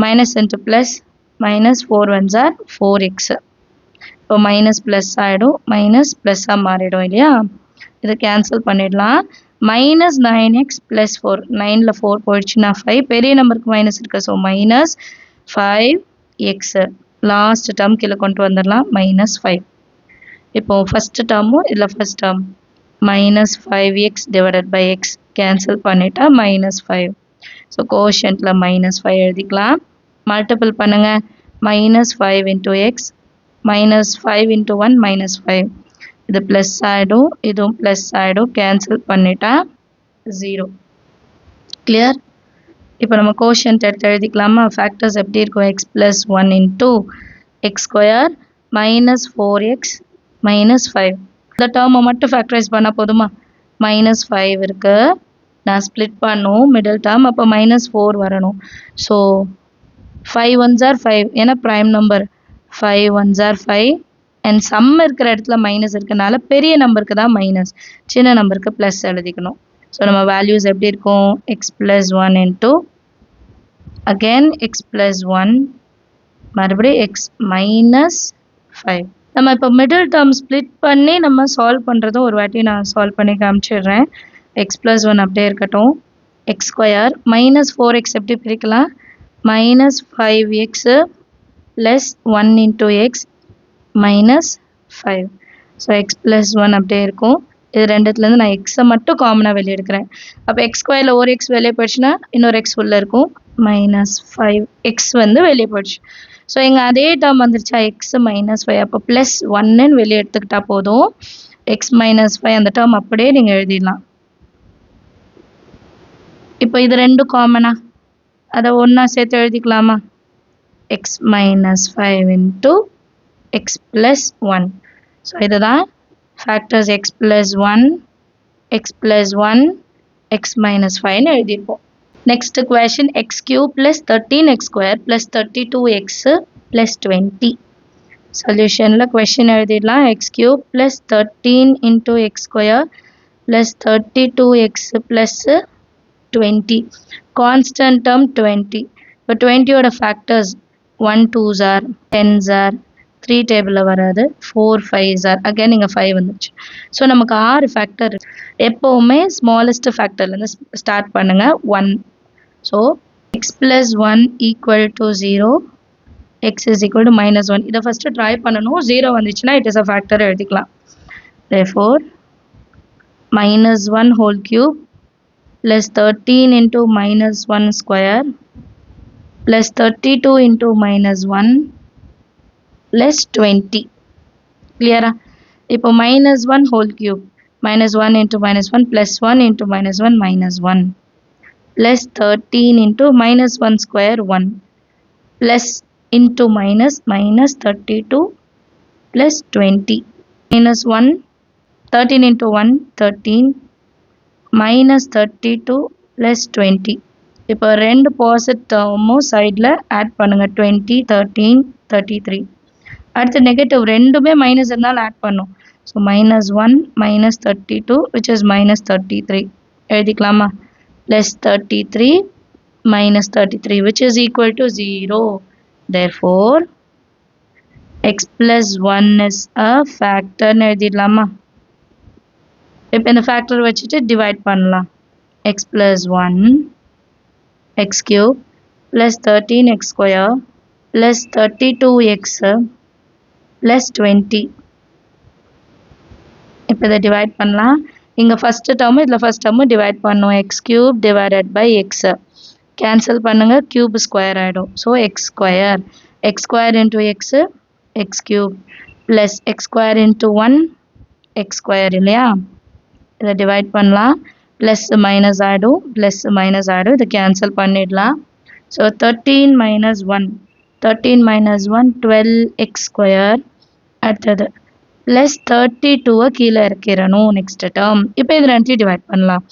minus into plus -4 ones are 4x. இப்போ மைனஸ் ப்ளஸ் ஆகிடும், மைனஸ் ப்ளஸ்ஸாக மாறிடும் இல்லையா? இதை கேன்சல் பண்ணிடலாம். -9x + 4 9ல் 4 போயிடுச்சுன்னா 5 பெரிய நம்பருக்கு மைனஸ் இருக்குது. ஸோ -5x லாஸ்ட் டேர்ம் கீழே கொண்டு வந்துடலாம் -5. இப்போ ஃபஸ்ட்டு டேர்மும் இதில் first term -5x / x cancel பண்ணிட்டா -5. ஸோ கோஷன்ட்டில் -5 எழுதிக்கலாம். மல்டிபிள் பண்ணுங்கள். -5 into x -5 into 1 -5. இது ப்ளஸ் ஆகிடும், இதுவும் ப்ளஸ் ஆகிடும். கேன்சல் பண்ணிட்டா 0. கிளியர்? இப்போ நம்ம கோஷன்ட் எடுத்து எழுதிக்கலாமா? ஃபேக்டர்ஸ் எப்படி இருக்கும்? x + 1 into x square -4x -5. இந்த டேர்மை மட்டும் ஃபேக்டரைஸ் பண்ணால் போதுமா? -5 இருக்குது, நான் ஸ்ப்ளிட் பண்ணும் மிடில் டேர்ம், அப்போ -4 வரணும். ஸோ 5 ones are 5 ஏன்னா prime number. 5 ones are 5 and sum இருக்கிற இடத்துல மைனஸ் இருக்கனால பெரிய நம்பருக்கு தான் மைனஸ், சின்ன நம்பருக்கு ப்ளஸ் எழுதிக்கணும். ஸோ நம்ம வேல்யூஸ் எப்படி இருக்கும்? x + 1 into again x + 1 மறுபடியும் x -5. நம்ம இப்போ மிடில் டேர்ம் ஸ்ப்ளிட் பண்ணி நம்ம சால்வ் பண்ணுறதும் ஒரு வாட்டி நான் சால்வ் பண்ணி காமிச்சிடுறேன். x + 1 அப்படியே இருக்கட்டும். x square -4x எப்படி பிரிக்கலாம்? -5x + 1 into x -5. So x + 1 அப்படியே இருக்கும். இது ரெண்டுத்துலேருந்து நான் எக்ஸை மட்டும் காமனாக வெளியே எடுக்கிறேன். அப்போ x ஸ்கொயரில் ஒரு எக்ஸ் வெளியே போயிடுச்சுன்னா இன்னொரு எக்ஸ் உள்ளே இருக்கும். -5x வந்து வெளியே போயிடுச்சு. ஸோ இங்கே அதே டேர்ம் வந்துருச்சா? x -5. அப்போ +1ன்னு வெளியே எடுத்துக்கிட்டா போதும். x -5 அந்த டேர்ம் அப்படியே நீங்கள் எழுதிடலாம். இப்போ இது ரெண்டும் காமனா, அதை ஒன்றா சேர்த்து எழுதிக்கலாமா? x -5 into x + 1. ஸோ இதுதான் ஃபேக்டர்ஸ் x + 1, x + 1, x -5ன்னு எழுதியிருப்போம். Next question x³ + 13x² + 32x + 20. சொல்யூஷனில் கொஷின் எழுதிடலாம். x³ + 13 into x² + 32x + 20. Constant term 20. இப்போ 20யோட factors 1 2s are 10s are 3 டேபிளில் வராது, 4 5s are அகைன் இங்கே 5 வந்துச்சு. ஸோ நமக்கு 6 ஃபேக்டர். எப்போவுமே ஸ்மாலஸ்ட் ஃபேக்டர்லேருந்து ஸ்டார்ட் பண்ணுங்கள். 1. So x + 1 = 0, x = -1. இதை ஃபஸ்ட்டு ட்ரை பண்ணணும். 0 வந்துச்சுன்னா இட் இஸ் அ ஃபேக்டர் எழுதிக்கலாம். therefore -1 whole cube + 13 into -1 square + 32 into -1 + 20. கிளியரா? இப்போ -1 whole cube -1 into -1 + 1 into -1 -1 + 13 into -1 square 1 plus into minus -32 plus 20 -1 13 into 1 13 minus 32 plus 20. இப்போ ரெண்டு பாசிட் டேர்மும் சைடில் ஆட் பண்ணுங்க. 20 13 33. அடுத்து நெகட்டிவ் ரெண்டுமே மைனஸ் இருந்தாலும் ஆட் பண்ணும். So -1 -32 which is -33 எழுதிக்கலாமா? plus 33 minus 33 which is equal to 0. Therefore x plus 1 is a factor எழுதிடலாமா? இப்போ இந்த ஃபேக்டர் வச்சுட்டு டிவைட் பண்ணலாம். x plus 1 x³ plus 13x² plus 32x plus 20. இப்போ இதை டிவைட் பண்ணலாம். இங்கே ஃபஸ்ட்டு டேர்மு இதில் ஃபஸ்ட் டேர்மு டிவைட் பண்ணும். x³ divided by x cancel பண்ணுங்க, கியூப் ஸ்கொயர் ஆகிடும். So x² into x x³ plus x² into 1 x² இல்லையா? இதை டிவைட் பண்ணலாம். ப்ளஸ் மைனஸ் ஆகிடும், ப்ளஸ் மைனஸ் ஆகிடும். இதை கேன்சல் பண்ணிடலாம். So 13 minus 1 13 minus 1 12x². அடுத்தது ப்ளஸ் 32 கீழே இறக்கிடணும் நெக்ஸ்ட் டேர்ம். இப்போ இது ரெண்டையும் டிவைட் பண்ணலாம்.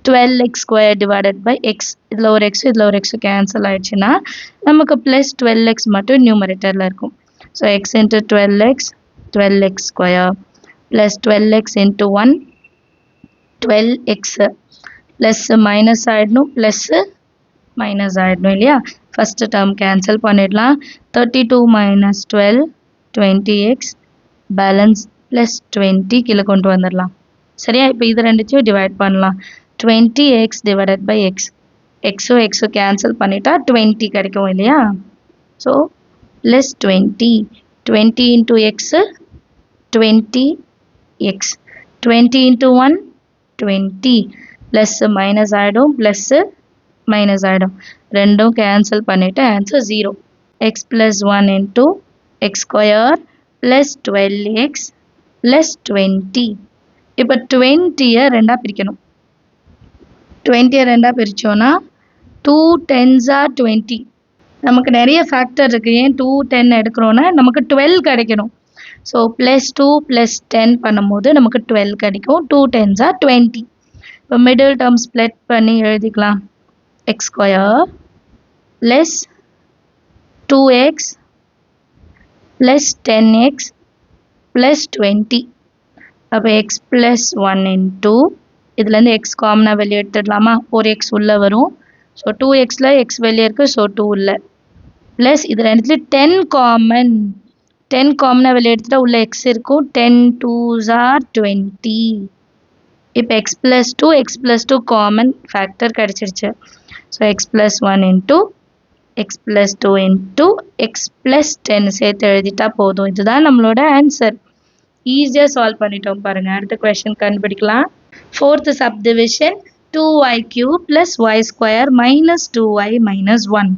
12x² divided by x. இதில் ஒரு x இதில் ஒரு x கேன்சல் ஆயிடுச்சுன்னா நமக்கு ப்ளஸ் 12x மட்டும் நியூமரேட்டரில் இருக்கும். So x into 12x square plus 12x into 1 12x plus minus ஆயிடணும் plus minus ஆயிடணும் இல்லையா first term cancel பண்ணிடலாம் 32 minus 12 20x balance plus 20 கீழே கொண்டு வந்துடலாம் சரியா இப்போ இது ரெண்டுத்தையும் டிவைட் பண்ணலாம் 20x divided by x xோ xோ கேன்சல் பண்ணிட்டா 20 கிடைக்கும் இல்லையா so less 20 20 into x 20x 20 into 1 20 plus minus ஆயிடும் plus minus ஆயிடும் ரெண்டும் கேன்சல் பண்ணிட்டு answer 0 x plus 1 into x square plus 12x plus 20 இப்போ 20 ரெண்டா பிரிக்கணும் 20 ரெண்டா பிரிச்சோம்னா 2 10s are 20 நமக்கு நிறைய ஃபேக்டர் இருக்கு ஏன் 2 10 எடுக்கிறோம்னா நமக்கு 12 கிடைக்கணும் ஸோ ப்ளஸ் 2 ப்ளஸ் 10 பண்ணும்போது நமக்கு 12 கிடைக்கும் 2 10s are 20 இப்போ மிடில் டேர்ம் ஸ்ப்ளிட் பண்ணி எழுதிக்கலாம் X square plus 2x plus 10x plus 20 அப்போ எக்ஸ் ப்ளஸ் 1 இன்டூ இதுலேருந்து எக்ஸ் காமனாக வெளியே எடுத்துடலாமா ஒரு எக்ஸ் உள்ளே வரும் ஸோ 2xல எக்ஸ் வெளியே இருக்குது ஸோ 2 இல்லை ப்ளஸ் இது ரெண்டுத்துல 10 காமன் 10 காமனாக வெளியே எடுத்துட்டா உள்ள எக்ஸ் இருக்கும் 10 2s are 20 இப்போ எக்ஸ் ப்ளஸ் 2 காமன் ஃபேக்டர் கிடச்சிருச்சு so X plus 1 into X plus 2 into X plus 10 சேர்த்து எழுதிட்டா போதும் இதுதான் நம்மளோட ஆன்சர் ஈஸியாக சால்வ் பண்ணிட்டோம் பாருங்க அடுத்த கொஸ்டின் கண்டுபிடிக்கலாம் fourth subdivision 2y cube plus y square minus 2y minus 1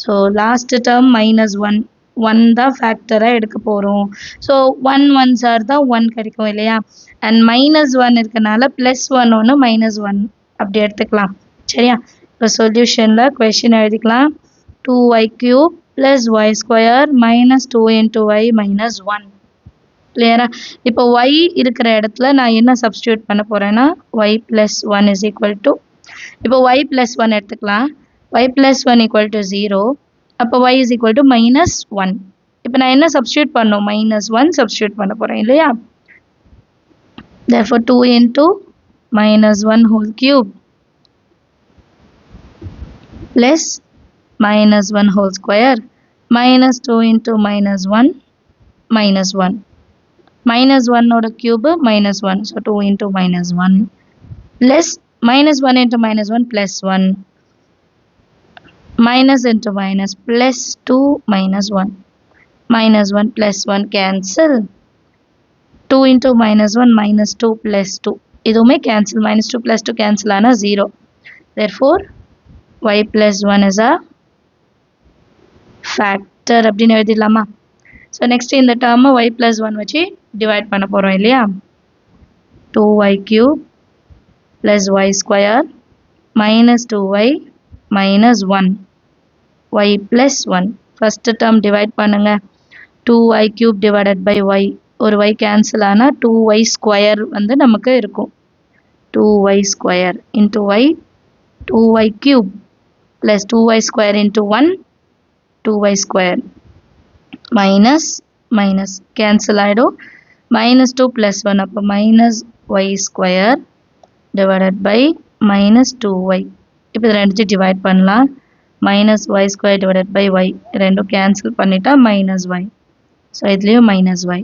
so last term minus 1 தான் ஃபேக்டராக எடுக்க போகிறோம் ஸோ 1 1s are தான் 1 கிடைக்கும் இல்லையா அண்ட் மைனஸ் 1 இருக்கனால ப்ளஸ் 1 ஒன்று மைனஸ் 1 அப்படி எடுத்துக்கலாம் சரியா இப்போ சொல்யூஷனில் கொஷின் எழுதிக்கலாம் 2y cube plus y square minus 2 into y minus 1 கிளியரா இப்போ y இருக்கிற இடத்துல நான் என்ன சப்ஸ்டியூட் பண்ண போகிறேன்னா y plus 1 is equal to இப்போ y plus 1 எடுத்துக்கலாம் y plus 1 equal to 0 அப்போ y is equal to minus 1 இப்போ நான் என்ன சப்ஸ்டியூட் பண்ணோம் minus 1 சப்ஸ்டியூட் பண்ண போகிறேன் இல்லையா therefore 2 into minus 1 whole cube plus minus 1 whole square minus 2 into minus 1 minus 1 minus 1 ஓட cube minus 1 so 2 into minus 1 plus minus 1 into minus 1 plus 1 minus into minus plus 2 minus 1 minus 1 plus 1 cancel 2 into minus 1 minus 2 plus 2 இதுவுமே cancel minus 2 plus 2 cancel ஆனா 0 therefore y plus 1 is a factor அப்படின்னு எழுதிடலாமா ஸோ நெக்ஸ்ட் இந்த டேர்மை y plus 1 வச்சு டிவைட் பண்ண போகிறோம் இல்லையா 2y cube plus y square minus 2y minus 1 y plus 1 first term divide பண்ணுங்க 2y cube divided by y ஒரு y கேன்சல் ஆனால் 2y ஸ்கொயர் வந்து நமக்கு இருக்கும் 2y square into y 2y cube plus 2y square into 1 2y square minus minus cancel ஆயிடும் minus 2 plus 1 அப்போ minus y square divided by minus 2y இப்போ இது ரெண்டு டிவைட் பண்ணலாம் minus y square divided by y ரெண்டும் கேன்சல் பண்ணிட்டா minus y ஸோ இதுலேயும் minus y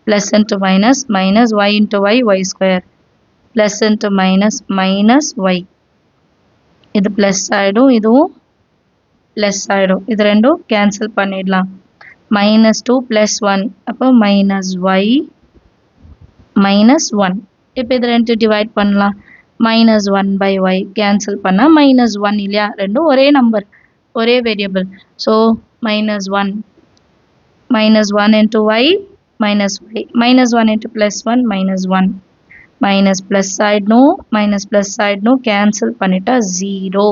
plus into minus minus y into y y square plus into minus minus y இது plus ஆயிடும் இதுவும் plus ஆயிடும் இது ரெண்டும் கேன்சல் பண்ணிடலாம் minus 2 plus 1 அப்போ minus y minus 1 இப்போ இது ரெண்டு டிவைட் பண்ணலாம் minus 1 by y கேன்சல் பண்ணால் minus 1 இல்லையா ரெண்டும் ஒரே நம்பர் ஒரே variable so minus 1 minus 1 into y minus y minus 1 into plus 1 minus 1 minus plus ஆயிடணும் minus plus ஆயிடணும் கேன்சல் பண்ணிட்டா 0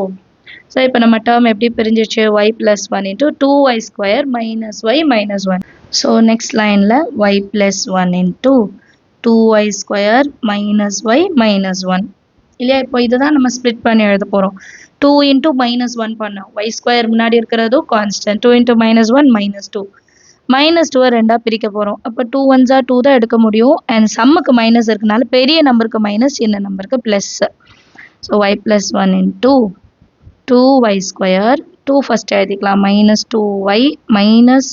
ஸோ இப்போ நம்ம டேர்ம் எப்படி பிரிஞ்சிச்சு y plus 1 into 2y square minus y minus 1 so next லைனில் y plus 1 into 2y square minus y minus 1 இல்லையா இப்போ இதுதான் நம்ம ஸ்ப்ளிட் பண்ணி எழுத போகிறோம் 2 into minus 1 பண்ணோம் y square முன்னாடி இருக்கிறதும் கான்ஸ்டன்ட் 2 into minus 1 minus 2 -2 ரெண்டாக பிரிக்க போகிறோம். அப்போ 2 1s are 2 தான் எடுக்க முடியும். அண்ட் சம்முக்கு மைனஸ் இருக்கனால பெரிய நம்பருக்கு மைனஸ், சின்ன நம்பருக்கு plus. So y + 1 * 2y². 2 first எழுதிக்கலாம். -2y minus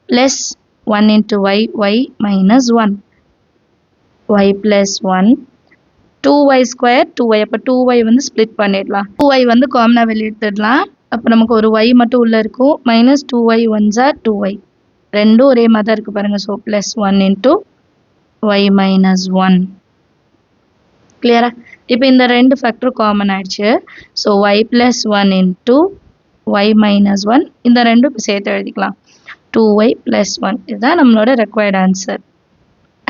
plus 1 * y, y -1. y + 1 2y², 2y. அப்போ 2y வந்து ஸ்ப்ளிட் பண்ணிடலாம். 2y வந்து காமனாக வெளியே எடுத்துடலாம். அப்போ நமக்கு ஒரு y மட்டும் உள்ளே இருக்கும். -2y 1s are 2y. ரெண்டும் ஒரே மாதிரி தான் இருக்குது பாருங்கள். So +1 * y -1. கிளியரா? இப்போ இந்த ரெண்டு ஃபேக்டரும் காமன் ஆயிடுச்சு. So y + 1 * y -1. இந்த ரெண்டும் சேர்த்து எழுதிக்கலாம். 2y + 1. இதுதான் நம்மளோட required answer.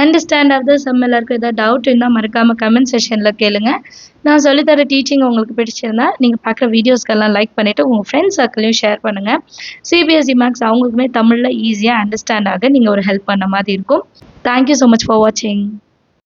Understand of the sum. எல்லாருக்கும் ஏதாவது டவுட் இருந்தால் மறக்காமல் கமெண்ட் செஷனில் கேளுங்க. நான் சொல்லித்தர டீச்சிங் உங்களுக்கு பிடிச்சிருந்தா நீங்கள் பார்க்குற வீடியோஸ்க்கெல்லாம் லைக் பண்ணிவிட்டு உங்கள் ஃப்ரெண்ட்ஸ் சர்க்கிளையும் ஷேர் பண்ணுங்கள். சிபிஎஸ்சி மேக்ஸ் அவங்களுக்குமே தமிழில் ஈஸியாக அண்டர்ஸ்டாண்ட் ஆக நீங்கள் ஒரு ஹெல்ப் பண்ண மாதிரி இருக்கும். தேங்க்யூ ஸோ மச் ஃபார் வாட்சிங்.